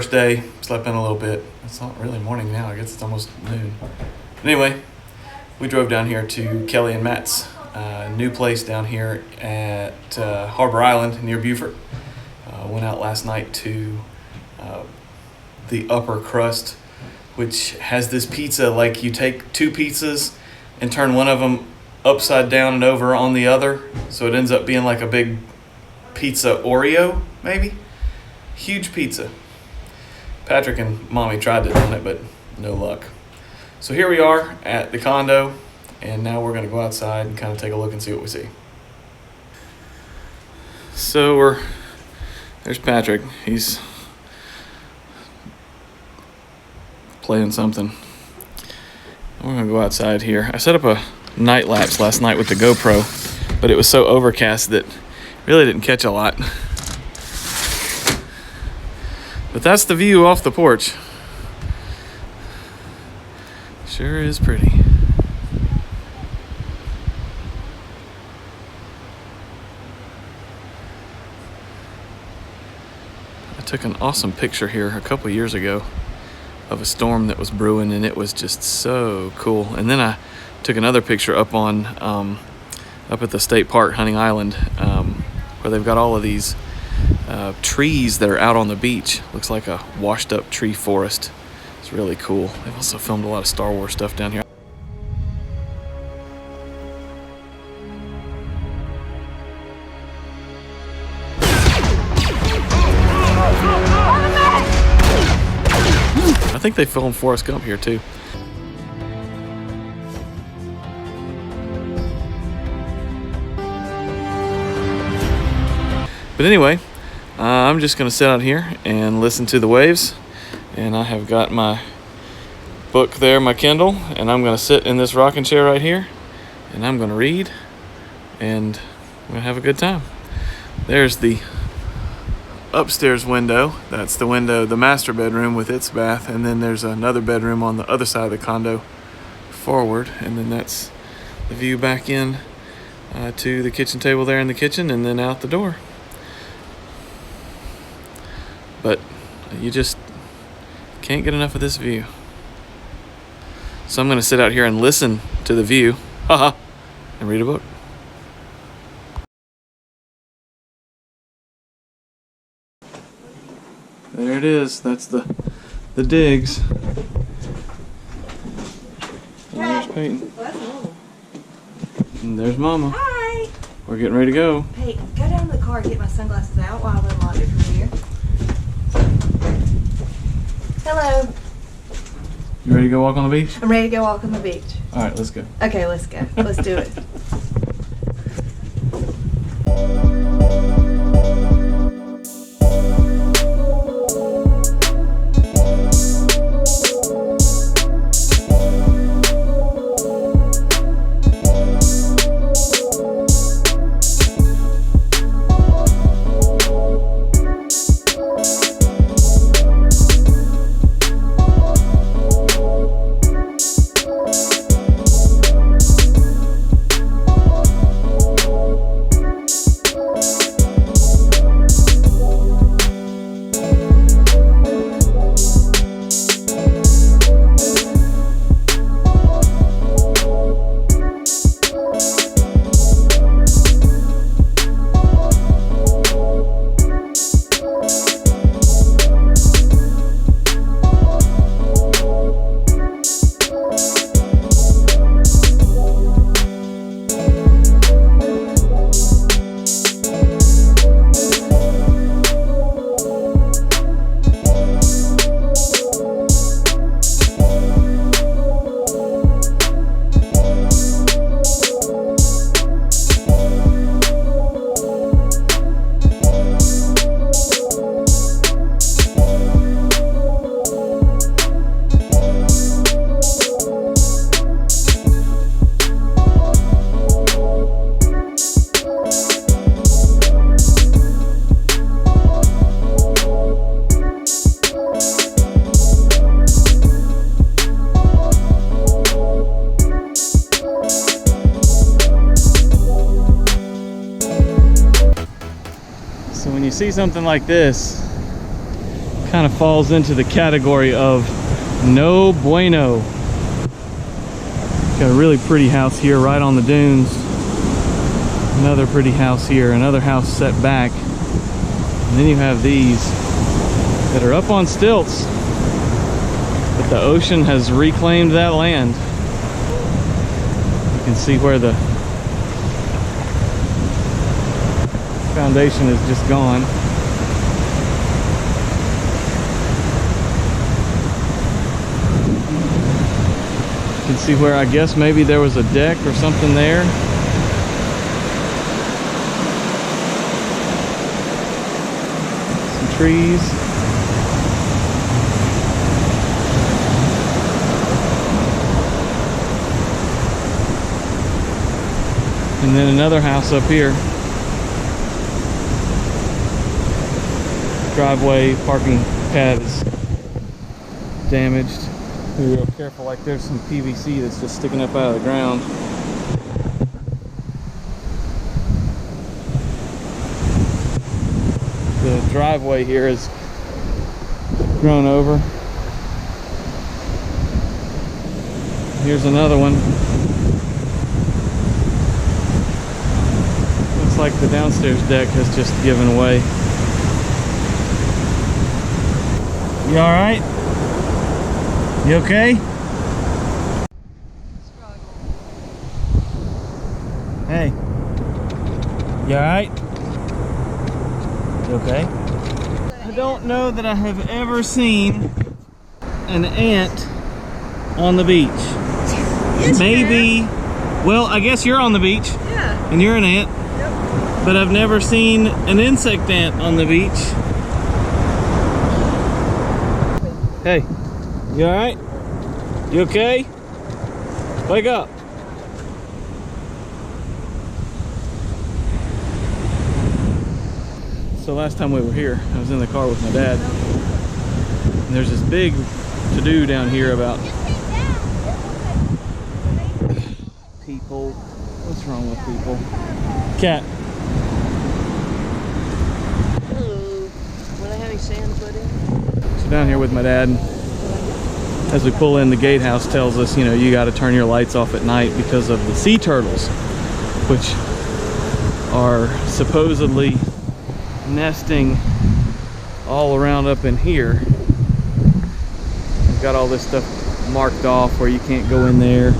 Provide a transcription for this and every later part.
first day, slept in a little bit. It's not really morning now, I guess it's almost noon. Anyway, we drove down here to Kelly and Matt's new place down here at Harbor Island near Beaufort. Went out last night to the Upper Crust, which has this pizza, like you take two pizzas and turn one of them upside down and over on the other, so it ends up being like a big pizza Oreo, maybe. Huge pizza. Patrick and Mommy tried it on it, but no luck. So here we are at the condo, and now we're going to go outside and kind of take a look and see what we see. So there's Patrick. He's playing something. We're going to go outside here. I set up a night lapse last night with the GoPro, but it was so overcast that really didn't catch a lot. But that's the view off the porch. Sure is pretty. I took an awesome picture here a couple years ago of a storm that was brewing, and it was just so cool. And then I took another picture up on up at the state park, Hunting Island, where they've got all of these trees that are out on the beach. Looks like a washed up tree forest. It's really cool. They've also filmed a lot of Star Wars stuff down here. I think they filmed Forrest Gump here too. But anyway, I'm just going to sit out here and listen to the waves. And I have got my book there, my Kindle, and I'm going to sit in this rocking chair right here, and I'm going to read, and I'm going to have a good time. There's the upstairs window. That's the window, the master bedroom with its bath, and then there's another bedroom on the other side of the condo forward, and then that's the view back in to the kitchen table there in the kitchen, and then out the door. But you just can't get enough of this view. So I'm going to sit out here and listen to the view, and read a book. There it is. That's the digs. And there's Peyton. Well, that's normal. And there's Mama. Hi. We're getting ready to go. Peyton, go down to the car and get my sunglasses out while I unlock it from here. Hello. You ready to go walk on the beach? I'm ready to go walk on the beach. All right, let's go. Okay, let's go. Let's do it. see something like this kind of falls into the category of no bueno. Got a really pretty house here right on the dunes. Another pretty house here, another house set back. And then you have these that are up on stilts, but the ocean has reclaimed that land. You can see where the foundation is just gone. You can see where I guess maybe there was a deck or something there. Some trees. And then another house up here. Driveway, parking pad is damaged. Be real careful, like there's some PVC that's just sticking up out of the ground. The driveway here is grown over. Here's another one. Looks like the downstairs deck has just given away. You all right? You okay? Hey. You all right? You okay? I don't know that I have ever seen an ant on the beach. Yes, maybe, well, I guess you're on the beach. Yeah. And you're an ant. Yep. But I've never seen an insect ant on the beach. Hey. You alright? You okay? Wake up. So last time we were here, I was in the car with my dad. And there's this big to-do down here about people. What's wrong with people? Cat. Hello. Will I have any sand put in? So down here with my dad, as we pull in, the gatehouse tells us, you know, you got to turn your lights off at night because of the sea turtles, which are supposedly nesting all around up in here. We've got all this stuff marked off where you can't go in there,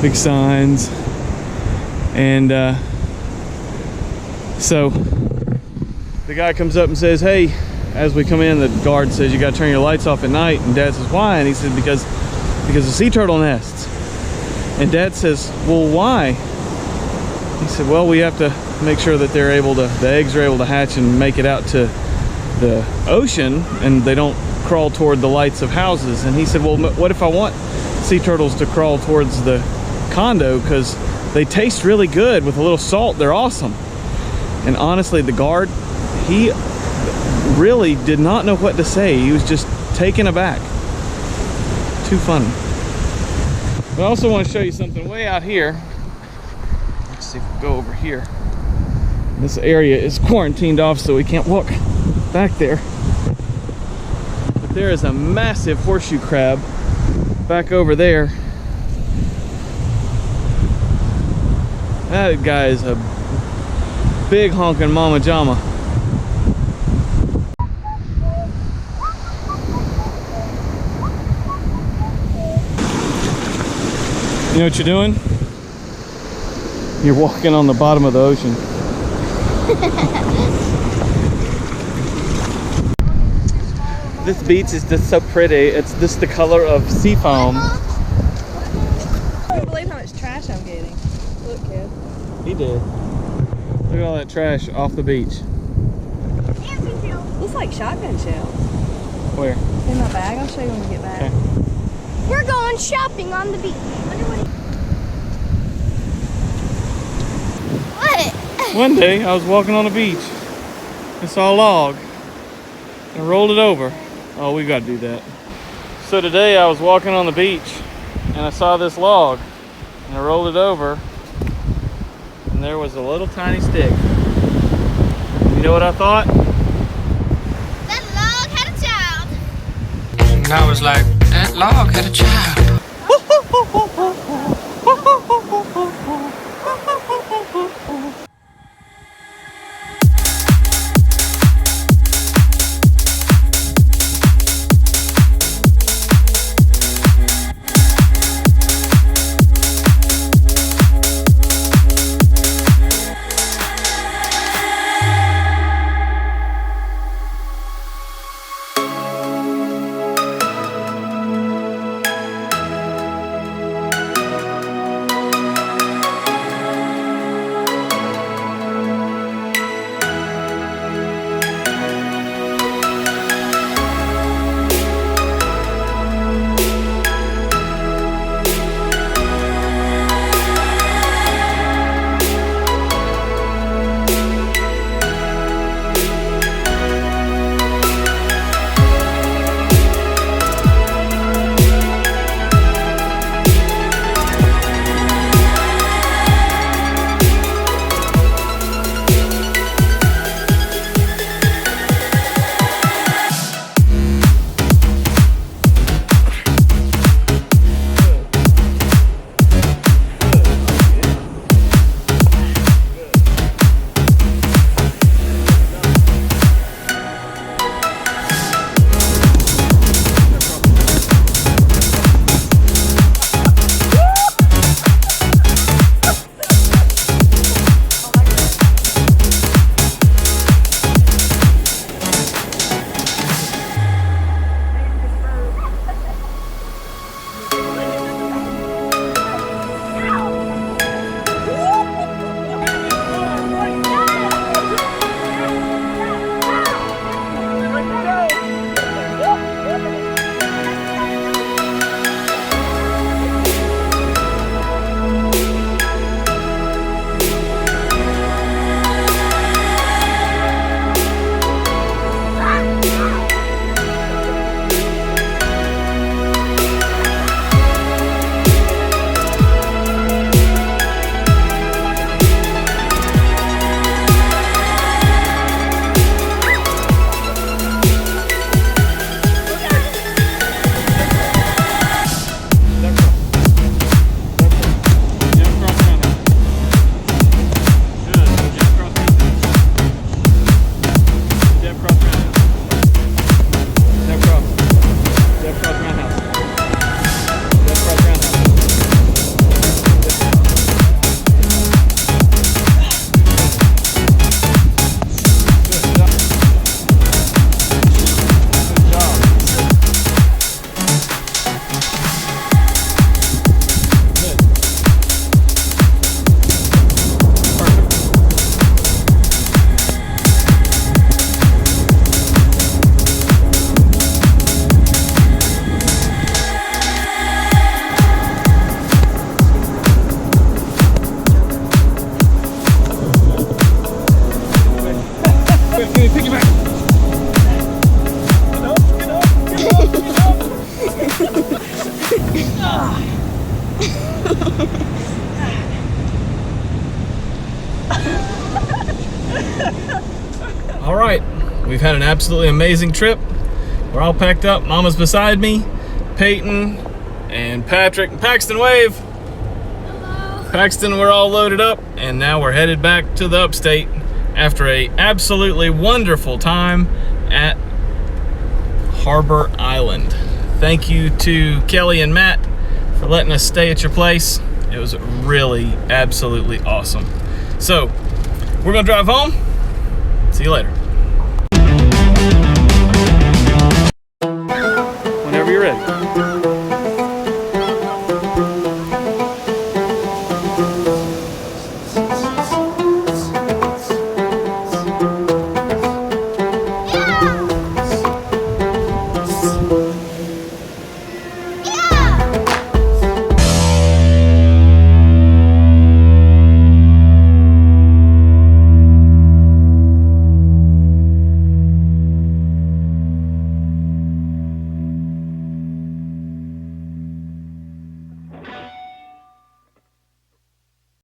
big signs. And so the guy comes up and says, hey, as we come in, the guard says you got to turn your lights off at night. And Dad says, why? And he said, because the sea turtle nests. And Dad says, well, why? He said, well, we have to make sure that they're able to, the eggs are able to hatch and make it out to the ocean, and they don't crawl toward the lights of houses. And he said, well, what if I want sea turtles to crawl towards the condo, because they taste really good with a little salt. They're awesome. And honestly, the guard, he really did not know what to say. He was just taken aback. Too funny. But I also want to show you something way out here. Let's see if we go over here. This area is quarantined off, so we can't walk back there. But there is a massive horseshoe crab back over there. That guy is a big honking mama jama. You know what you're doing? You're walking on the bottom of the ocean. This beach is just so pretty. It's just the color of sea foam. I can't believe how much trash I'm getting. Look, kid. He did. Look at all that trash off the beach. Looks like shotgun shells. Where? In my bag. I'll show you when we get back. Okay. We're going shopping on the beach. What? One day I was walking on the beach and saw a log and rolled it over. Oh, we got to do that. So today I was walking on the beach and I saw this log and I rolled it over and there was a little tiny stick. You know what I thought? That log had a child. I was like, that log had a child. All right, we've had an absolutely amazing trip. We're all packed up. Mama's beside me, Peyton and Patrick and Paxton. Wave. Hello. Paxton, we're all loaded up, and now we're headed back to the upstate after a absolutely wonderful time at Harbor Island. Thank you to Kelly and Matt for letting us stay at your place. It was really absolutely awesome. So we're gonna drive home. See you later.